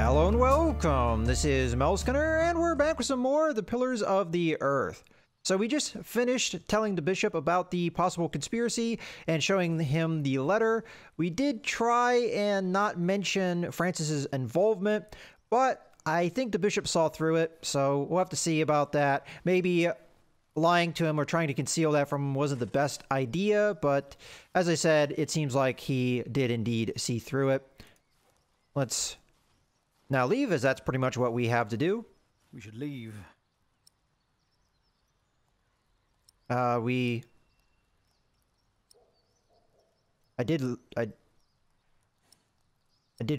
Hello and welcome. This is Melskinner, and we're back with some more of the Pillars of the Earth. So we just finished telling the bishop about the possible conspiracy and showing him the letter. We did try and not mention Francis's involvement, but I think the bishop saw through it, so we'll have to see about that. Maybe lying to him or trying to conceal that from him wasn't the best idea, but as I said, it seems like he did indeed see through it. Let's now leave, as that's pretty much what we have to do. We should leave. I did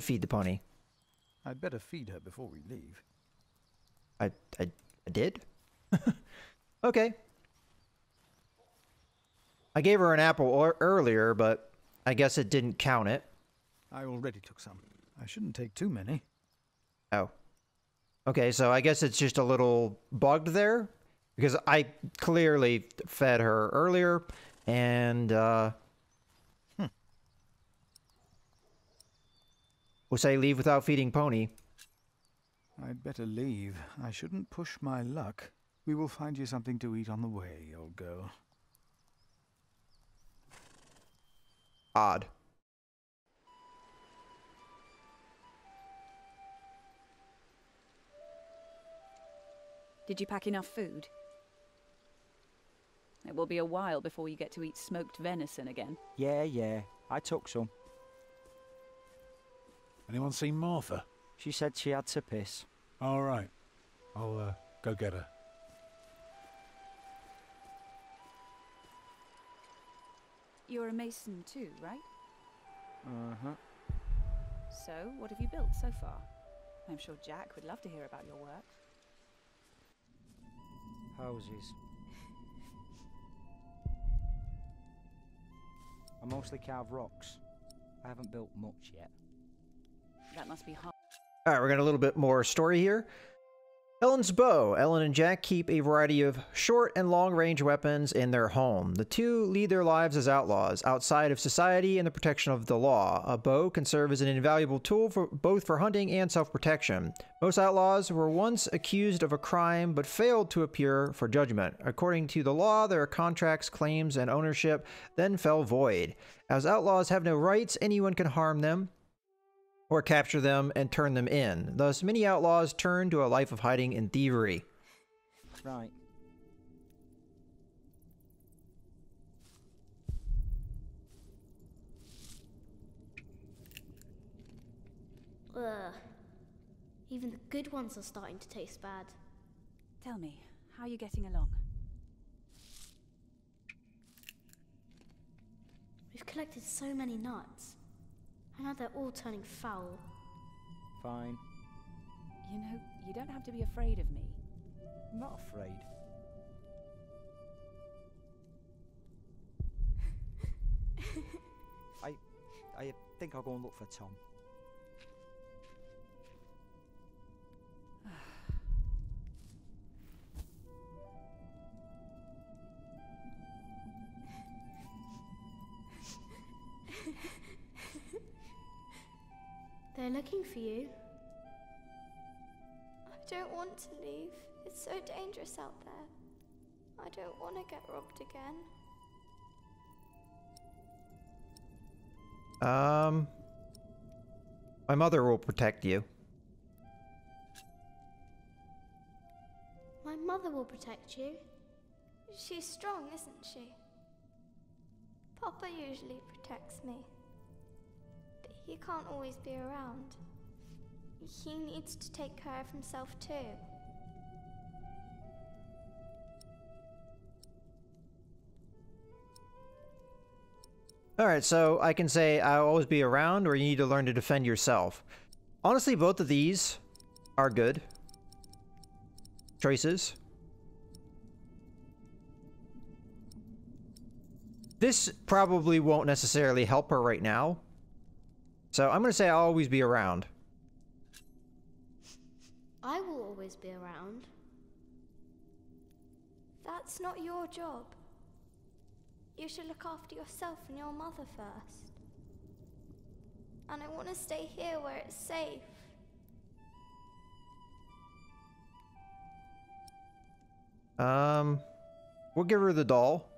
feed the pony. I'd better feed her before we leave. I did? Okay. I gave her an apple earlier, but I guess it didn't count it. I already took some. I shouldn't take too many. Oh. Okay, so I guess it's just a little bugged there, because I clearly fed her earlier, and, we'll say leave without feeding pony. I'd better leave. I shouldn't push my luck. We will find you something to eat on the way, old girl. Odd. Did you pack enough food? It will be a while before you get to eat smoked venison again. Yeah, I took some. Anyone seen Martha? She said she had to piss. All right. I'll go get her. You're a mason too, right? Uh-huh. So, what have you built so far? I'm sure Jack would love to hear about your work. Houses. I mostly carve rocks. I haven't built much yet. That must be hard. Alright, we're getting a little bit more story here. Ellen's bow. Ellen and Jack keep a variety of short and long-range weapons in their home. The two lead their lives as outlaws, outside of society and the protection of the law. A bow can serve as an invaluable tool for both for hunting and self-protection. Most outlaws were once accused of a crime but failed to appear for judgment. According to the law, their contracts, claims, and ownership then fell void. As outlaws have no rights, anyone can harm them or capture them and turn them in. Thus, many outlaws turn to a life of hiding and thievery. Right. Ugh. Even the good ones are starting to taste bad. Tell me, how are you getting along? We've collected so many nuts. And now they're all turning foul. Fine. You know, you don't have to be afraid of me. I'm not afraid. I think I'll go and look for Tom. They're looking for you. I don't want to leave. It's so dangerous out there. I don't want to get robbed again. My mother will protect you. My mother will protect you. She's strong, isn't she? Papa usually protects me. But he can't always be around. He needs to take care of himself too. Alright, so I can say I'll always be around, or you need to learn to defend yourself. Honestly, both of these are good choices. This probably won't necessarily help her right now. So I'm going to say I'll always be around. I will always be around. That's not your job. You should look after yourself and your mother first. And I want to stay here where it's safe. We'll give her the doll.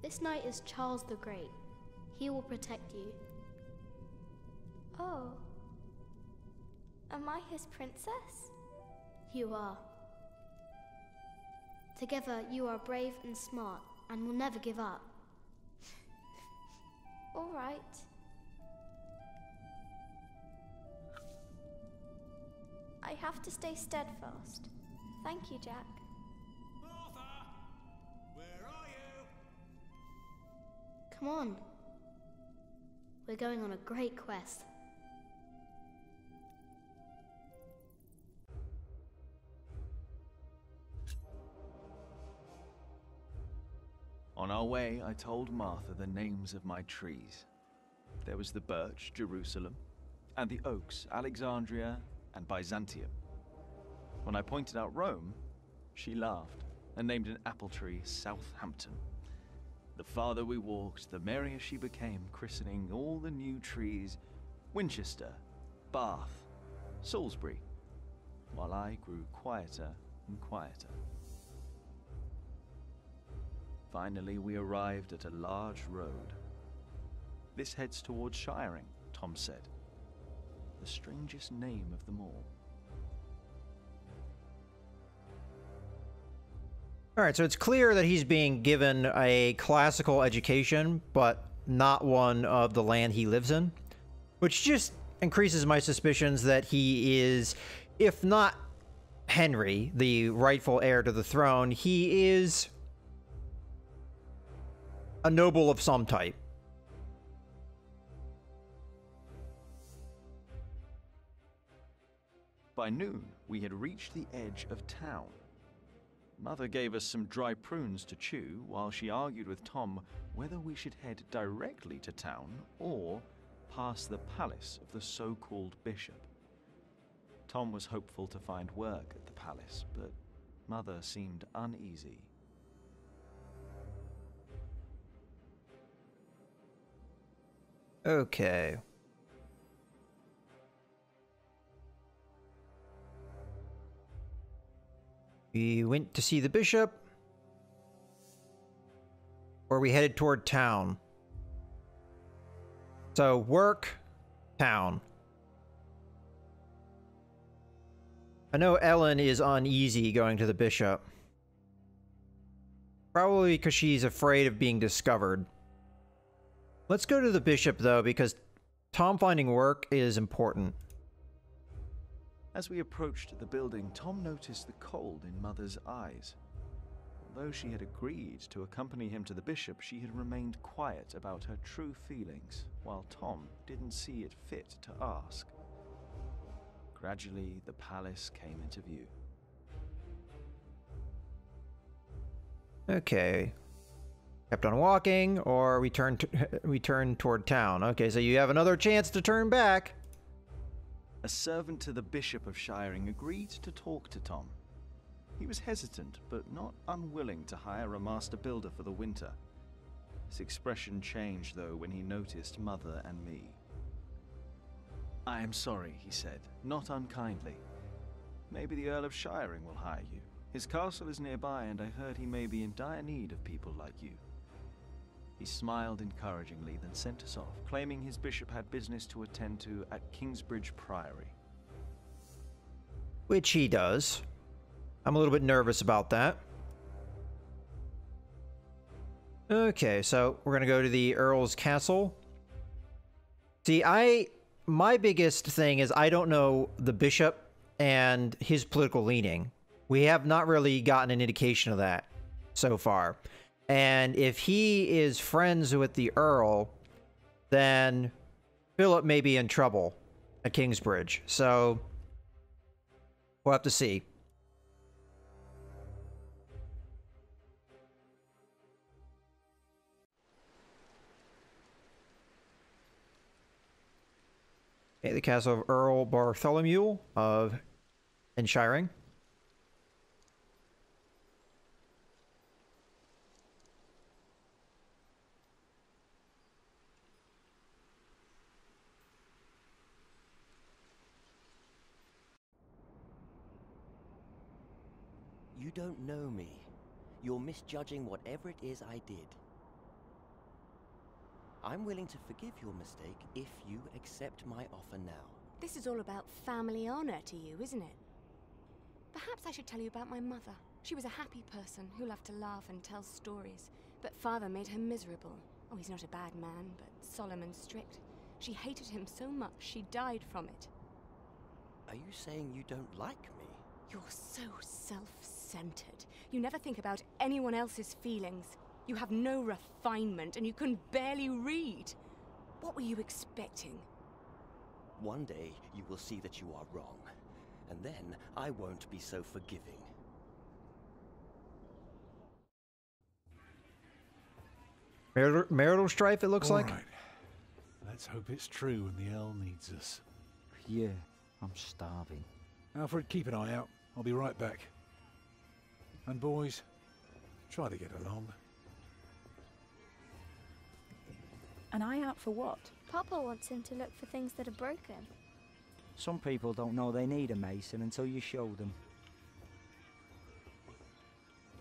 This knight is Charles the Great. He will protect you. Oh. Am I his princess? You are. Together, you are brave and smart, and will never give up. All right. I have to stay steadfast. Thank you, Jack. Martha! Where are you? Come on. We're going on a great quest. On our way, I told Martha the names of my trees. There was the birch, Jerusalem, and the oaks, Alexandria and Byzantium. When I pointed out Rome, she laughed and named an apple tree Southampton. The farther we walked, the merrier she became, christening all the new trees Winchester, Bath, Salisbury, while I grew quieter and quieter. Finally, we arrived at a large road. This heads towards Shiring, Tom said. The strangest name of them all. Alright, so it's clear that he's being given a classical education, but not one of the land he lives in. Which just increases my suspicions that he is, if not Henry, the rightful heir to the throne, he is a noble of some type. By noon, we had reached the edge of town. Mother gave us some dry prunes to chew while she argued with Tom whether we should head directly to town or past the palace of the so-called bishop. Tom was hopeful to find work at the palace, but Mother seemed uneasy. Okay. We went to see the bishop, or we headed toward town. So, work, town. I know Ellen is uneasy going to the bishop. Probably because she's afraid of being discovered. Let's go to the bishop, though, because Tom finding work is important. As we approached the building, Tom noticed the cold in Mother's eyes. Although she had agreed to accompany him to the bishop, she had remained quiet about her true feelings, while Tom didn't see it fit to ask. Gradually, the palace came into view. Okay. Kept on walking, or we turned toward town. Okay, so you have another chance to turn back. A servant to the Bishop of Shiring agreed to talk to Tom. He was hesitant, but not unwilling to hire a master builder for the winter. His expression changed, though, when he noticed Mother and me. "I am sorry," he said, not unkindly. "Maybe the Earl of Shiring will hire you. His castle is nearby, and I heard he may be in dire need of people like you." He smiled encouragingly, then sent us off, claiming his bishop had business to attend to at Kingsbridge Priory. Which he does. I'm a little bit nervous about that. Okay, so we're gonna go to the Earl's Castle. See, my biggest thing is I don't know the bishop and his political leaning. We have not really gotten an indication of that so far. And if he is friends with the Earl, then Philip may be in trouble at Kingsbridge. So we'll have to see. Okay, the castle of Earl Bartholomew of Shiring. don't know me. You're misjudging whatever it is I did. I'm willing to forgive your mistake if you accept my offer now. This is all about family honor to you, isn't it? Perhaps I should tell you about my mother. She was a happy person who loved to laugh and tell stories, but father made her miserable. Oh, he's not a bad man, but solemn and strict. She hated him so much she died from it. Are you saying you don't like me? You're so self-centered. You never think about anyone else's feelings. You have no refinement and you can barely read. What were you expecting? One day you will see that you are wrong, and then I won't be so forgiving. Marital strife, it looks like. All right. Let's hope it's true and the Earl needs us. Yeah, I'm starving. Alfred, keep an eye out. I'll be right back. And boys, try to get along. An eye out for what? Papa wants him to look for things that are broken. Some people don't know they need a mason until you show them.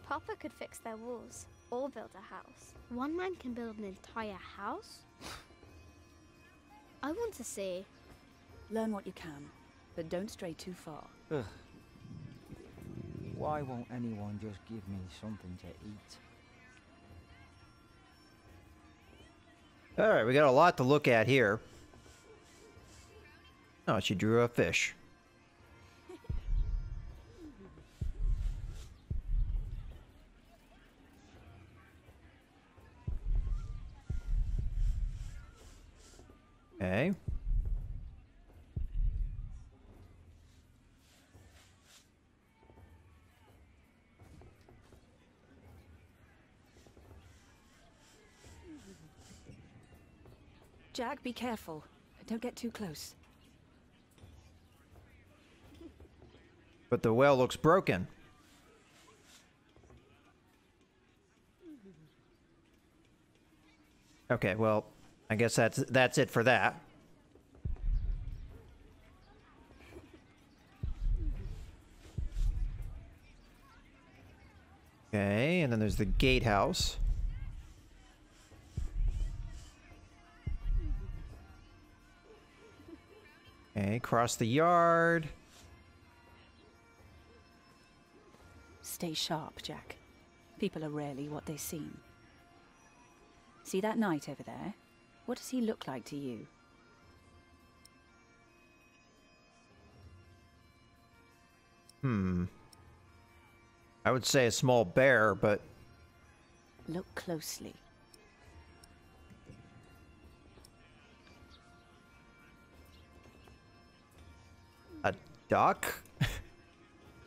Papa could fix their walls or build a house. One man can build an entire house? I want to see. Learn what you can, but don't stray too far. Ugh. Why won't anyone just give me something to eat? Alright, we got a lot to look at here. Oh, she drew a fish. Okay. Jack, be careful. Don't get too close. But the well looks broken. Okay, well, I guess that's it for that. Okay, and then there's the gatehouse. Okay, cross the yard. Stay sharp, Jack. People are rarely what they seem. See that knight over there? What does he look like to you? I would say a small bear, but... Look closely. A duck?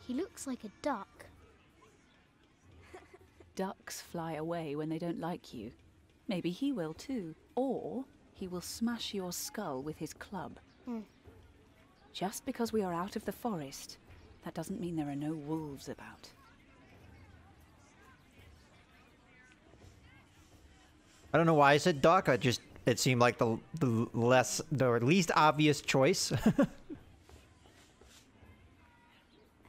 He looks like a duck. Ducks fly away when they don't like you. Maybe he will too. Or he will smash your skull with his club. Just because we are out of the forest, that doesn't mean there are no wolves about. I don't know why I said duck. It seemed like the least obvious choice.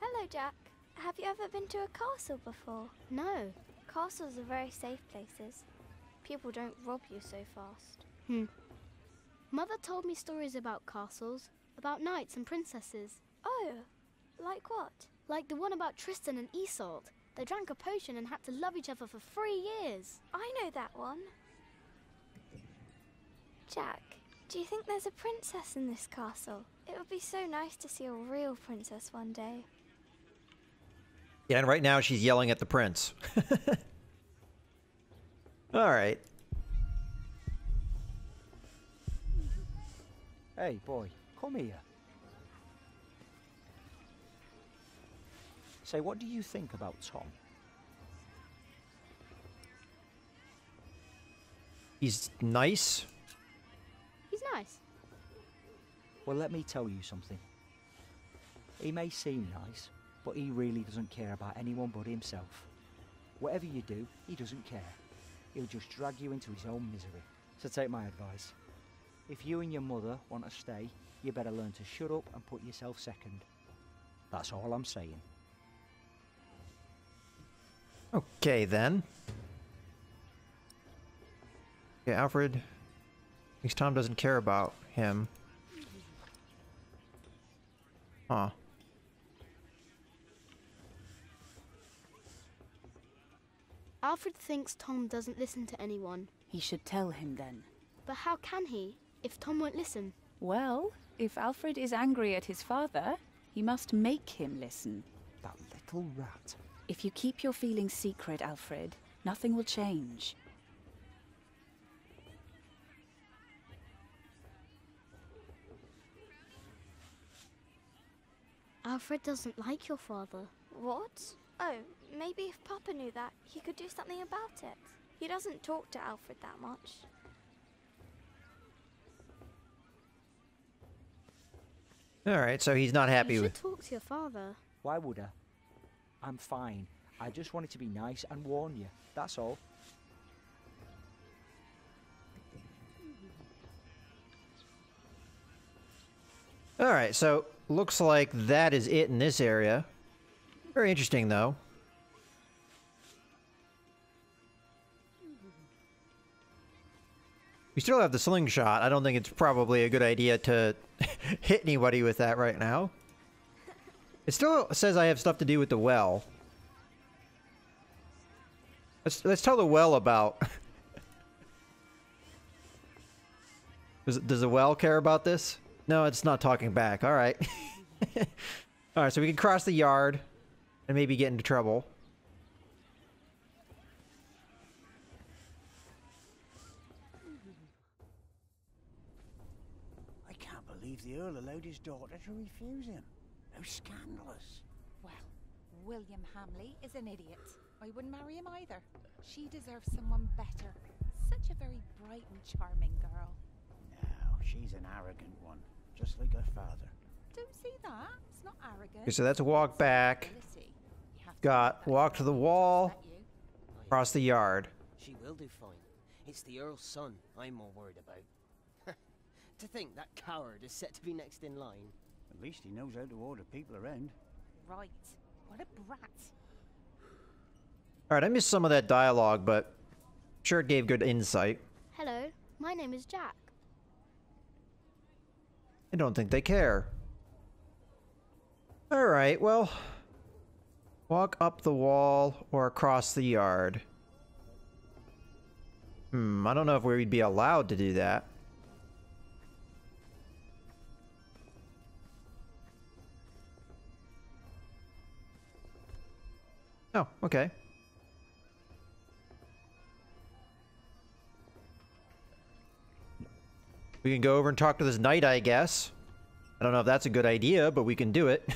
Hello, Jack. Have you ever been to a castle before? No. Castles are very safe places. People don't rob you so fast. Mother told me stories about castles, about knights and princesses. Oh, like what? Like the one about Tristan and Isolde. They drank a potion and had to love each other for 3 years. I know that one. Jack, do you think there's a princess in this castle? It would be so nice to see a real princess one day. Yeah, and right now she's yelling at the prince. Alright. Hey, boy, come here. Say, what do you think about Tom? He's nice. He's nice. Well, let me tell you something. He may seem nice, but he really doesn't care about anyone but himself. Whatever you do, he doesn't care. He'll just drag you into his own misery. So take my advice. If you and your mother want to stay, you better learn to shut up and put yourself second. That's all I'm saying. Okay, then. Okay, Alfred thinks Tom doesn't care about him. Huh. Alfred thinks Tom doesn't listen to anyone. He should tell him then. But how can he, if Tom won't listen? Well, if Alfred is angry at his father, he must make him listen. That little rat. If you keep your feelings secret, Alfred, nothing will change. Alfred doesn't like your father. What? Oh, maybe if Papa knew that, he could do something about it. He doesn't talk to Alfred that much. Alright, so he's not happy You with... should talk to your father. Why would I? I'm fine. I just wanted to be nice and warn you. That's all. Alright, so looks like that is it in this area. Very interesting, though. We still have the slingshot. I don't think it's probably a good idea to hit anybody with that right now. It still says I have stuff to do with the well. Let's tell the well about... Does the well care about this? No, it's not talking back. Alright. Alright, so we can cross the yard and maybe get into trouble. I can't believe the Earl allowed his daughter to refuse him. How scandalous. Well, William Hamley is an idiot. I wouldn't marry him either. She deserves someone better. Such a very bright and charming girl. No, she's an arrogant one, just like her father. Don't see that. It's not arrogant. Okay, so that's a walk back. Got walk to the wall, across the yard. She will do fine. It's the Earl's son I'm more worried about. To think that coward is set to be next in line. At least he knows how to order people around. Right. What a brat. Alright, I missed some of that dialogue, but I'm sure it gave good insight. Hello, my name is Jack. I don't think they care. Alright, well... walk up the wall or across the yard. I don't know if we'd be allowed to do that. Oh, okay. We can go over and talk to this knight, I guess. I don't know if that's a good idea, but we can do it.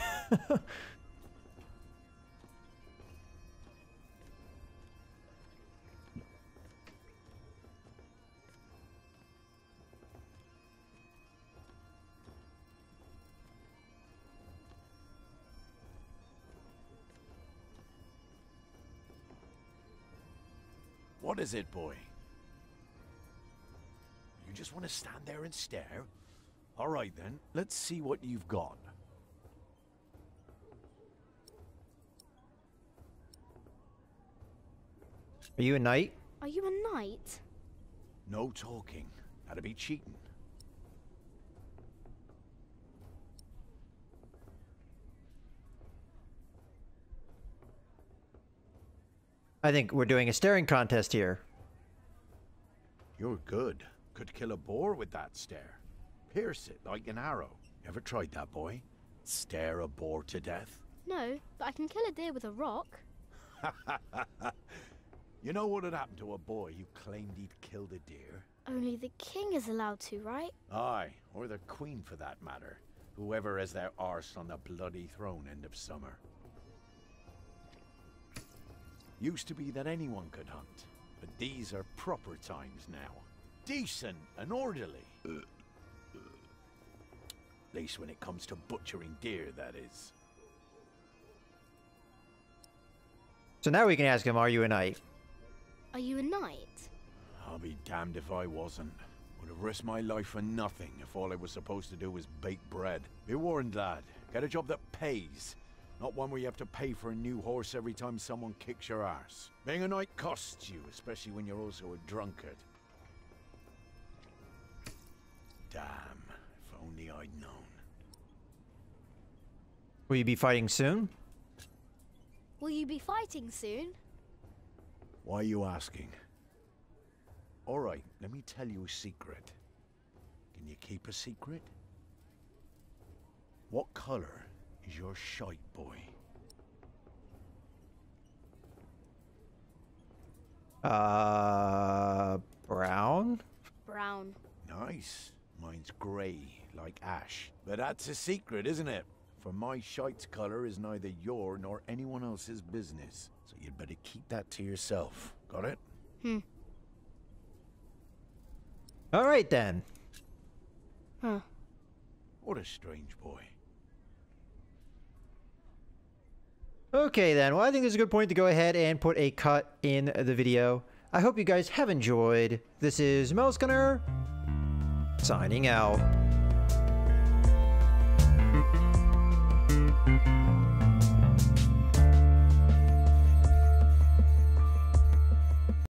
What is it, boy? You just want to stand there and stare? All right, then. Let's see what you've got. Are you a knight? Are you a knight? No talking. That'd be cheating. I think we're doing a staring contest here. You're good. Could kill a boar with that stare. Pierce it like an arrow. Ever tried that, boy? Stare a boar to death? No, but I can kill a deer with a rock. You know what had happened to a boy who claimed he'd killed a deer? Only the king is allowed to, right? Aye, or the queen for that matter. Whoever has their arse on the bloody throne end of summer. Used to be that anyone could hunt, but these are proper times now. Decent and orderly. At least when it comes to butchering deer, that is. So now we can ask him, are you a knight? Are you a knight? I'll be damned if I wasn't. Would have risked my life for nothing if all I was supposed to do was bake bread. Be warned, lad. Get a job that pays. Not one where you have to pay for a new horse every time someone kicks your arse. Being a knight costs you, especially when you're also a drunkard. Damn, if only I'd known. Will you be fighting soon? Will you be fighting soon? Why are you asking? Alright, let me tell you a secret. Can you keep a secret? What color is your shite, boy? Brown? Brown. Nice. Mine's grey, like ash. But that's a secret, isn't it? For my shite's color is neither your nor anyone else's business. So you'd better keep that to yourself. Got it? All right, then. Huh. What a strange boy. Okay, then. Well, I think this is a good point to go ahead and put a cut in the video. I hope you guys have enjoyed. This is Melsgunner, signing out.